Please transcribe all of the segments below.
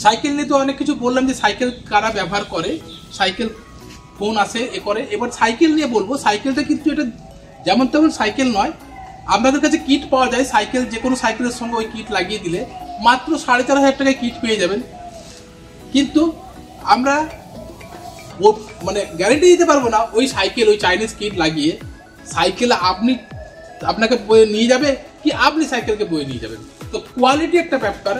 Cycle নিয়ে তো অনেক কিছু বললাম যে সাইকেল কারা ব্যবহার করে, সাইকেল ফোন আসে এ করে। এবার সাইকেল নিয়ে বলবো, সাইকেলটা কিন্তু এটা যেমন তেমন সাইকেল নয়। আপনাদের কাছে কিট পাওয়া যায়, সাইকেল যে কোনো সাইকেলের সঙ্গে ওই কিট লাগিয়ে দিলে মাত্র 4,500 টাকায় কিট পেয়ে যাবেন। কিন্তু আমরা ও মানে গ্যারেন্টি দিতে পারবো না ওই সাইকেল ওই চাইনিজ কিট লাগিয়ে সাইকেল আপনাকে বয়ে নিয়ে যাবে কি আপনি সাইকেলকে বয়ে নিয়ে যাবেন। তো কোয়ালিটি একটা ব্যাপার,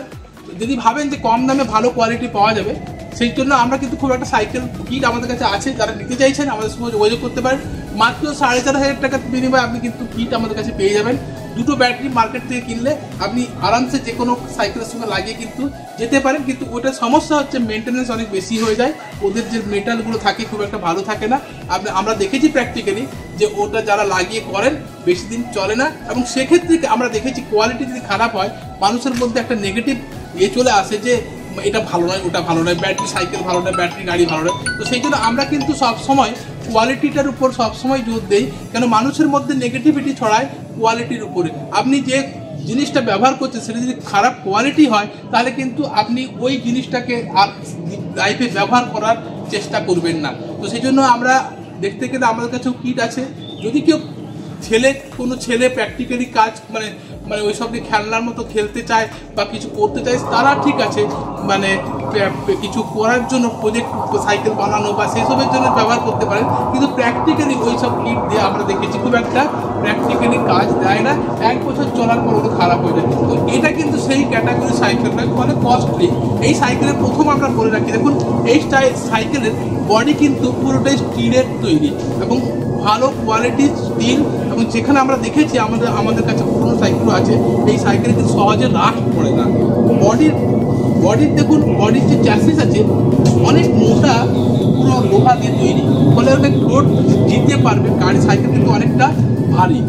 যদি ভাবেন যে কম দামে ভালো কোয়ালিটি পাওয়া যাবে, সেই জন্য আমরা কিন্তু খুব একটা সাইকেল কিট আমাদের কাছে আছে, যারা নিতে চাইছেন আমাদের সঙ্গে যোগাযোগ করতে পারেন। মাত্র 4,500 টাকার বিনিময়ে আপনি কিন্তু কিট আমাদের কাছে পেয়ে যাবেন। দুটো ব্যাটারি মার্কেট থেকে কিনলে আপনি আরামসে যে কোনো সাইকেলের সঙ্গে লাগিয়ে কিন্তু যেতে পারেন। কিন্তু ওটার সমস্যা হচ্ছে মেনটেন্যান্স অনেক বেশি হয়ে যায়, ওদের যে মেটালগুলো থাকে খুব একটা ভালো থাকে না। আমরা দেখেছি প্র্যাকটিক্যালি যে ওটা যারা লাগিয়ে করেন বেশি দিন চলে না, এবং সেক্ষেত্রে আমরা দেখেছি কোয়ালিটি যদি খারাপ হয় মানুষের মধ্যে একটা নেগেটিভ চলে আসে যে এটা ভালো নয়, ওটা ভালো নয়, ব্যাটারি সাইকেল ভালো নয়, ব্যাটারি গাড়ি ভালো নয়। তো সেই জন্য আমরা কিন্তু সবসময় কোয়ালিটিটার উপর সবসময় জোর দেই, কেন মানুষের মধ্যে নেগেটিভিটি ছড়ায় কোয়ালিটির উপরে। আপনি যে জিনিসটা ব্যবহার করছেন সেটা যদি খারাপ কোয়ালিটি হয় তাহলে কিন্তু আপনি ওই জিনিসটাকে আর লাইফে ব্যবহার করার চেষ্টা করবেন না। তো সেই জন্য আমরা দেখতে গেলে আমাদের কাছেও কিট আছে, যদি কেউ কোনো ছেলে প্র্যাকটিক্যালি কাজ মানে ওই সব খেলনার মতো খেলতে চায় বা কিছু করতে চায় তারা ঠিক আছে, মানে কিছু করার জন্য প্রজেক্ট সাইকেল বানানো বা সেসবের জন্য ব্যবহার করতে পারেন। কিন্তু প্র্যাকটিক্যালি ওই সব কিট দিয়ে আমরা দেখেছি খুব একটা প্র্যাকটিক্যালি কাজ দেয় না, 1 বছর চলার পর ওটা খারাপ হয়ে যায়। তো এটা কিন্তু সেই ক্যাটাগরি সাইকেল নয়, মানে কস্টলি। এই সাইকেলের প্রথম আমরা বলে রাখি, দেখুন এই সাইকেলের বডি কিন্তু পুরোটাই স্টিলের তৈরি এবং ভালো কোয়ালিটির স্টিল, এবং যেখানে আমরা দেখেছি আমাদের কাছে পুরোনো সাইকেলও আছে, এই সাইকেলে কিন্তু সহজে রাস্ট পড়ে না। বডির দেখুন, বডির যে চ্যাসিস আছে অনেক মোটা, পুরো লোহা দিয়ে তৈরি, ফলে ওটা লোড দিতে পারবে। গাড়ি সাইকেল কিন্তু অনেকটা ভারী।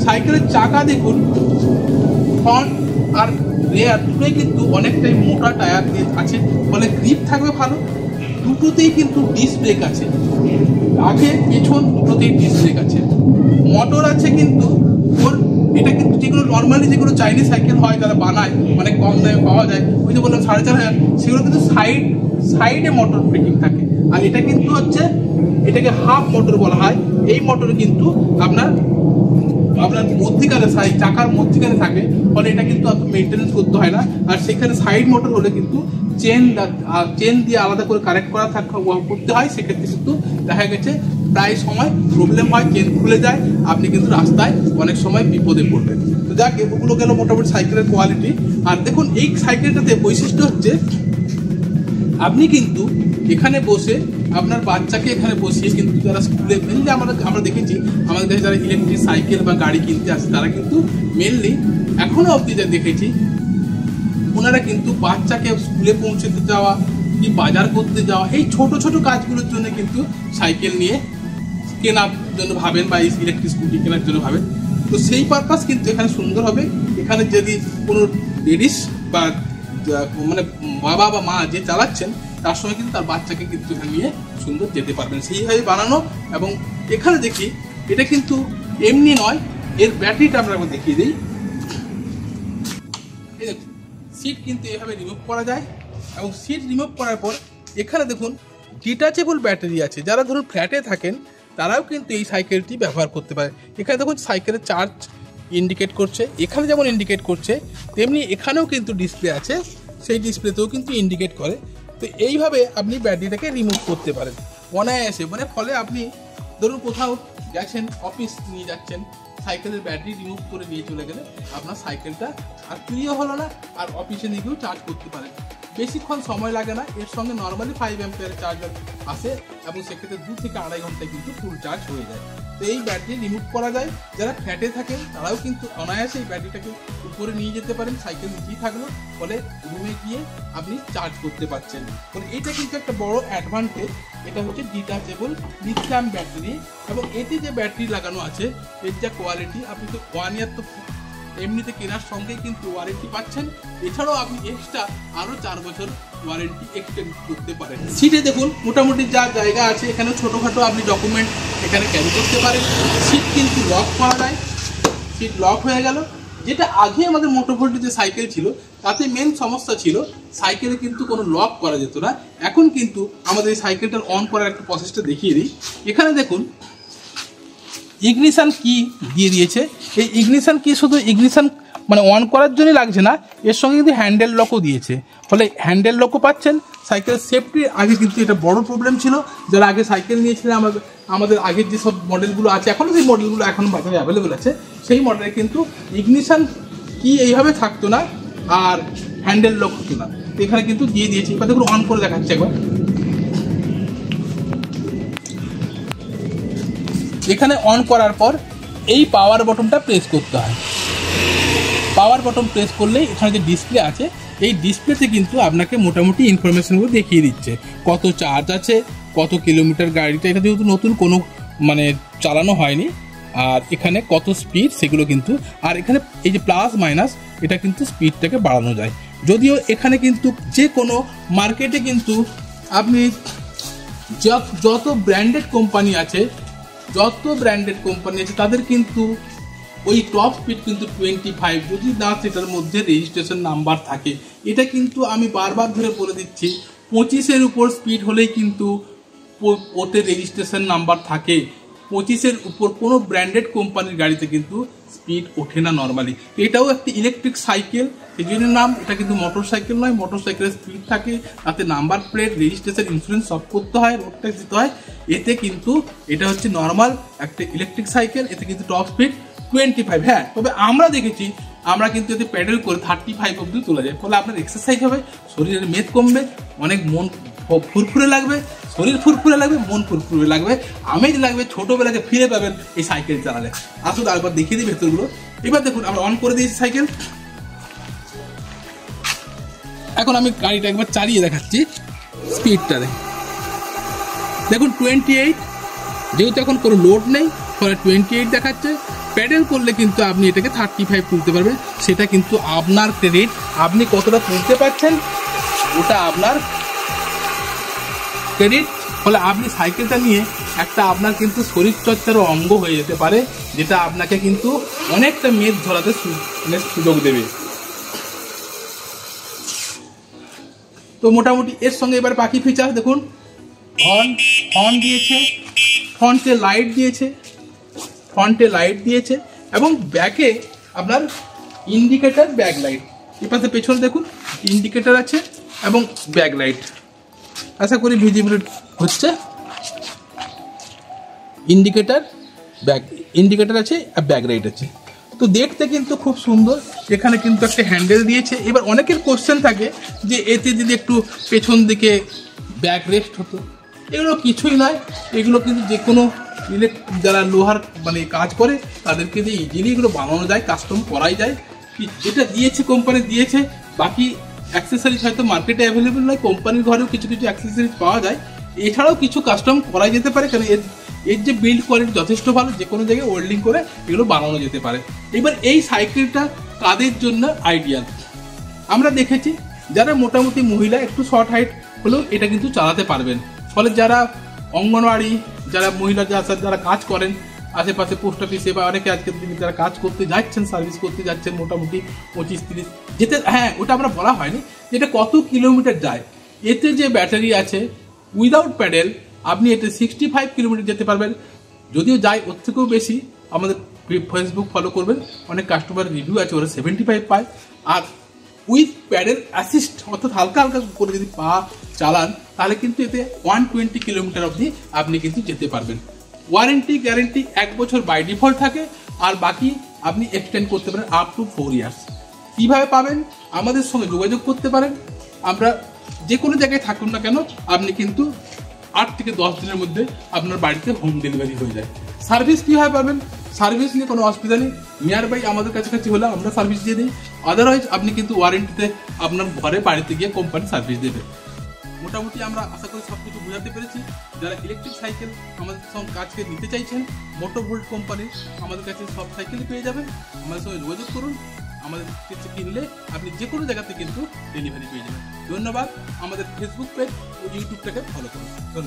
সাইকেলের চাকা দেখুন, ফ্রন্ট আর রেয়ার দুটোই কিন্তু অনেকটাই মোটা টায়ার দিয়ে আছে, ফলে গ্রিপ থাকবে ভালো। দুটোতেই কিন্তু ডিস্ক ব্রেক আছে, আগে পেছন দুটোতেই ডিস্ক ব্রেক আছে। মোটর আছে কিন্তু ওর, এটা কিন্তু যেগুলো নর্মালি যেগুলো চাইনিজ সাইকেল হয় যারা বানায় অনেক কম দামে পাওয়া যায়, ওই যে বললাম 4,500, সেগুলো কিন্তু সাইডে মোটর ব্রেকিং থাকে। আর এটা কিন্তু হচ্ছে, এটাকে হাফ মোটর বলা হয়। এই মোটরে কিন্তু আপনার মধ্যিখানে চাকার মধ্যিখানে থাকে, ফলে এটা কিন্তু অত মেনটেন্যান্স করতে হয় না। আর সেখানে সাইড মোটর হলে কিন্তু চেন দিয়ে আলাদা করে কানেক্ট করা করতে হয়। সেক্ষেত্রে কিন্তু দেখা গেছে প্রায় সময় প্রবলেম হয়, চেন খুলে যায়, আপনি কিন্তু রাস্তায় অনেক সময় বিপদে পড়বেন। তো যাক, এগুলো গেল মোটামুটি সাইকেলের কোয়ালিটি। আর দেখুন এই সাইকেলটাতে বৈশিষ্ট্য হচ্ছে আপনি কিন্তু এখানে বসে আপনার বাচ্চাকে এখানে বসিয়ে কিন্তু যারা স্কুলে মেনলি আমরা দেখেছি আমাদের দেশে যারা ইলেকট্রিক সাইকেল বা গাড়ি কিনতে আসে তারা কিন্তু মেনলি এখনো অবধি যা দেখেছি ওনারা কিন্তু বাচ্চাকে স্কুলে পৌঁছতে যাওয়া কি বাজার করতে যাওয়া এই ছোট ছোট কাজগুলোর জন্য কিন্তু সাইকেল নিয়ে কেনার জন্য ভাবেন বা ইলেকট্রিক স্কুটি কেনার জন্য ভাবেন। তো সেই পারপাস কিন্তু এখানে সুন্দর হবে। এখানে যদি কোনো লেডিস বা মানে বাবা বা মা যে চালাচ্ছেন তার সঙ্গে কিন্তু তার বাচ্চাকে কিন্তু এখানে নিয়ে সুন্দর যেতে পারবেন, সেইভাবে বানানো। এবং এখানে দেখি এটা কিন্তু এমনি নয়, এর ব্যাটারিটা আমরা দেখিয়ে দিই। এই দেখুন, সিট কিন্তু এভাবে রিমুভ করা যায়, এবং সিট রিমুভ করার পর এখানে দেখুন ডিটাচেবল ব্যাটারি আছে। যারা ধরুন ফ্ল্যাটে থাকেন তারাও কিন্তু এই সাইকেলটি ব্যবহার করতে পারে। এখানে দেখুন সাইকেলের চার্জ ইন্ডিকেট করছে, এখানে যেমন ইন্ডিকেট করছে তেমনি এখানেও কিন্তু ডিসপ্লে আছে, সেই ডিসপ্লেতেও কিন্তু ইন্ডিকেট করে। তো এইভাবে আপনি ব্যাটারিটাকে রিমুভ করতে পারেন অনায়াসে। মানে ফলে আপনি ধরুন কোথাও গেছেন, অফিস নিয়ে যাচ্ছেন, সাইকেলের ব্যাটারি রিমুভ করে নিয়ে চলে গেলে আপনার সাইকেলটা আর চুরিও হলো না, আর অফিসে নিয়ে গিয়েও চার্জ করতে পারেন। বেশিক্ষণ সময় লাগে না, এর সঙ্গে নর্মালি 5 অ্যাম্পিয়ারের চার্জার আসে, এবং সেক্ষেত্রে 2 থেকে 2.5 ঘন্টায় কিন্তু ফুল চার্জ হয়ে যায়। তো এই ব্যাটারি রিমুভ করা যায়। যারা ফ্ল্যাটে থাকেন তারাও কিন্তু অনায়াসে এই ব্যাটারিটাকে উপরে নিয়ে যেতে পারেন, সাইকেল নিচেই থাকলো, ফলে রুমে গিয়ে আপনি চার্জ করতে পারছেন। ফলে এটা কিন্তু একটা বড় অ্যাডভান্টেজ। এটা হচ্ছে ডিটাচেবল লিথিয়াম ব্যাটারি, এবং এতে যে ব্যাটারি লাগানো আছে এর যা কোয়ালিটি, আপনি তো 1 ইয়ার তো এমনিতে কেনার সঙ্গে কিন্তু ওয়ারেন্টি পাচ্ছেন। এছাড়াও আপনি এক্সট্রা আরও 4 বছর ওয়ারেন্টি এক্সটেন্ড করতে পারেন। সিটে দেখুন মোটামুটি যা জায়গা আছে, এখানে ছোটোখাটো আপনি ডকুমেন্ট এখানে ক্যারি করতে পারেন। সিট কিন্তু লক করা যায়, সিট লক হয়ে গেল, যেটা আগে আমাদের মোটো ভোল্টের যে সাইকেল ছিল তাতে মেন সমস্যা ছিল সাইকেলে কিন্তু কোনো লক করা যেত না। এখন কিন্তু আমাদের এই সাইকেলটার অন করার একটা প্রসেসটা দেখিয়ে দিই। এখানে দেখুন ইগনিশন কি দিয়ে দিয়েছে। এই ইগনিশন কি শুধু ইগনিশন মানে অন করার জন্যই লাগছে না, এর সঙ্গে কিন্তু হ্যান্ডেল লকও দিয়েছে। ফলে হ্যান্ডেল লকও পাচ্ছেন। সাইকেল সেফটির আগে কিন্তু এটা বড় প্রবলেম ছিল। যারা আগে সাইকেল নিয়েছিলেন আমাদের আগের যেসব মডেলগুলো আছে, এখনও যে মডেলগুলো এখন বাজারে অ্যাভেলেবেল আছে, সেই মডেলে কিন্তু ইগনিশন কি এইভাবে থাকতো না আর হ্যান্ডেল লক হতো না। এখানে কিন্তু দিয়ে দিয়েছি। এবার দেখুন অন করে দেখাচ্ছে একবার। এখানে অন করার পর এই পাওয়ার বটনটা প্রেস করতে হয়। পাওয়ার বটন প্রেস করলেই এখানে যে ডিসপ্লে আছে এই ডিসপ্লেতে কিন্তু আপনাকে মোটামুটি ইনফরমেশনগুলো দেখিয়ে দিচ্ছে, কত চার্জ আছে, কত কিলোমিটার গাড়িটা, এটা যেহেতু নতুন কোনো মানে চালানো হয়নি, আর এখানে কত স্পিড সেগুলো কিন্তু, আর এখানে এই যে প্লাস মাইনাস এটা কিন্তু স্পিডটাকে বাড়ানো যায়। যদিও এখানে কিন্তু যে কোনো মার্কেটে কিন্তু আপনি যত ব্র্যান্ডেড কোম্পানি আছে তাদের কিন্তু ওই টপ স্পিড কিন্তু 25, যদি না সেটার মধ্যে রেজিস্ট্রেশন নাম্বার থাকে। এটা কিন্তু আমি বারবার ধরে বলে দিচ্ছি, 25-এর উপর স্পিড হলেই কিন্তু ওতে রেজিস্ট্রেশন নাম্বার থাকে। 25-এর উপর কোনো ব্র্যান্ডেড কোম্পানির গাড়িতে কিন্তু স্পিড ওঠে না নর্মালি। এটাও একটি ইলেকট্রিক সাইকেল, এই জন্য নাম। এটা কিন্তু মোটর সাইকেল নয়, মোটর সাইকেলের স্পিড থাকে, তাতে নাম্বার প্লেট, রেজিস্ট্রেশন, ইন্স্যুরেন্স সব করতে হয়, রোড ট্যাক্স দিতে হয়। এতে কিন্তু এটা হচ্ছে নর্মাল একটা ইলেকট্রিক সাইকেল, এতে কিন্তু টপ স্পিড 25। হ্যাঁ, তবে আমরা দেখেছি আমরা কিন্তু এতে প্যাডেল করে 35 অব্দি তোলা যায়। ফলে আপনার এক্সারসাইজ হবে, শরীরের মেদ কমবে, অনেক মন ফুরফুরে লাগবে, শরীর ফুরফুরে লাগবে, মন ফুরফুরে লাগবে, আমেজ লাগবে, ছোটোবেলাকে ফিরে পাবেন এই সাইকেল চালালে। আসলে একবার দেখিয়ে দিই ভেতরগুলো। এবার দেখুন আমরা অন করে দিয়েছি সাইকেল। এখন আমি গাড়িটা একবার চালিয়ে দেখাচ্ছি স্পিডটা। দেখুন 28, যেহেতু এখন কোনো লোড নেই ফলে 28 দেখাচ্ছে। প্যাডেল করলে কিন্তু আপনি এটাকে 35 তুলতে পারবেন। সেটা কিন্তু আপনার ক্রেডিট, আপনি কতটা তুলতে পারছেন ওটা আপনার ক্রেডিট। ফলে আপনি সাইকেলটা নিয়ে একটা আপনার কিন্তু শরীরচর্চারও অঙ্গ হয়ে যেতে পারে, যেটা আপনাকে কিন্তু অনেকটা মেদ ধরাতে সুযোগ দেবে। তো মোটামুটি এর সঙ্গে এবার বাকি ফিচার দেখুন, হর্ন দিয়েছে, ফ্রন্টে লাইট দিয়েছে এবং ব্যাকে আপনার ইন্ডিকেটর, ব্যাক লাইট। এই পাশে পেছনে দেখুন ইন্ডিকেটর আছে এবং ব্যাক লাইট। আশা করি ভিজিবল হচ্ছে। ইন্ডিকেটর আছে আর ব্যাক লাইট আছে। তো দেখতে কিন্তু খুব সুন্দর। এখানে কিন্তু একটা হ্যান্ডেল দিয়েছে। এবার অনেকের কোশ্চেন থাকে যে এতে যদি একটু পেছন দিকে ব্যাক রেস্ট হতো, এগুলো কিছুই নয়। এগুলো কিন্তু যে কোনো যারা লোহার মানে কাজ করে তাদেরকে দিয়ে ইজিলি এগুলো বানানো যায়, কাস্টম করাই যায়। যেটা দিয়েছে কোম্পানি দিয়েছে, বাকি অ্যাক্সেসরিজ হয়তো মার্কেটে অ্যাভেলেবেল নয়, কোম্পানির ঘরেও কিছু অ্যাক্সেসরিজ পাওয়া যায়। এছাড়াও কিছু কাস্টম করাই যেতে পারে, কারণ এর যে বিল্ড কোয়ালিটি যথেষ্ট ভালো, যে কোনো জায়গায় ওয়েল্ডিং করে এগুলো বানানো যেতে পারে। এবার এই সাইকেলটা কাদের জন্য আইডিয়াল আমরা দেখেছি, যারা মোটামুটি মহিলা, একটু শর্ট হাইট হলেও এটা কিন্তু চালাতে পারবেন। ফলে যারা অঙ্গনওয়াড়ি, যারা মহিলা যারা কাজ করেন আশেপাশে পোস্ট অফিসে, বা অনেকে আজকের দিনে যারা কাজ করতে যাচ্ছেন, সার্ভিস করতে যাচ্ছেন মোটামুটি 25-30 যেতে, হ্যাঁ ওটা আমরা বলা হয়নি যেটা কত কিলোমিটার যায়। এতে যে ব্যাটারি আছে, উইদাউট প্যাডেল আপনি এতে 65 কিলোমিটার যেতে পারবেন। যদিও যায় ওর থেকেও বেশি। আমাদের ফেসবুক ফলো করবেন, অনেক কাস্টমার রিভিউ আছে, ওরা 75 পায়। আর উইথ প্যাডেল অ্যাসিস্ট, অর্থাৎ হালকা হালকা করে যদি পা চালান তাহলে কিন্তু এতে 120 কিলোমিটার অবধি আপনি কিন্তু যেতে পারবেন। ওয়ারেন্টি গ্যারেন্টি 1 বছর বাই ডিফল্ট থাকে, আর বাকি আপনি এক্সটেন্ড করতে পারেন আপ টু 4 ইয়ার্স। কীভাবে পাবেন? আমাদের সঙ্গে যোগাযোগ করতে পারেন। আমরা যে কোনো জায়গায় থাকুন না কেন, আপনি কিন্তু 8 থেকে 10 দিনের মধ্যে আপনার বাড়িতে হোম ডেলিভারি হয়ে যায়। সার্ভিস কীভাবে পাবেন? সার্ভিস নিয়ে কোনো অসুবিধা নেই, নিয়ার বাই আমাদের কাছাকাছি হলে আমরা সার্ভিস দিয়ে দিই। আদারওয়াইজ আপনি কিন্তু ওয়ারেন্টিতে আপনার ঘরে বাড়িতে গিয়ে কোম্পানি সার্ভিস দেবে। মোটামুটি আমরা আশা করি সব কিছু বোঝাতে পেরেছি। যারা ইলেকট্রিক সাইকেল আমাদের সঙ্গে কাজকে নিতে চাইছেন, মোটো ভোল্ট কোম্পানির আমাদের কাছে সব সাইকেলই পেয়ে যাবেন। আমাদের সঙ্গে যোগাযোগ করুন। আমাদের কিছু কিনলে আপনি যে কোনো জায়গাতে কিন্তু ডেলিভারি পেয়ে যাবেন। ধন্যবাদ। আমাদের ফেসবুক পেজ ও ইউটিউবটাকে ফলো করুন। ধন্যবাদ।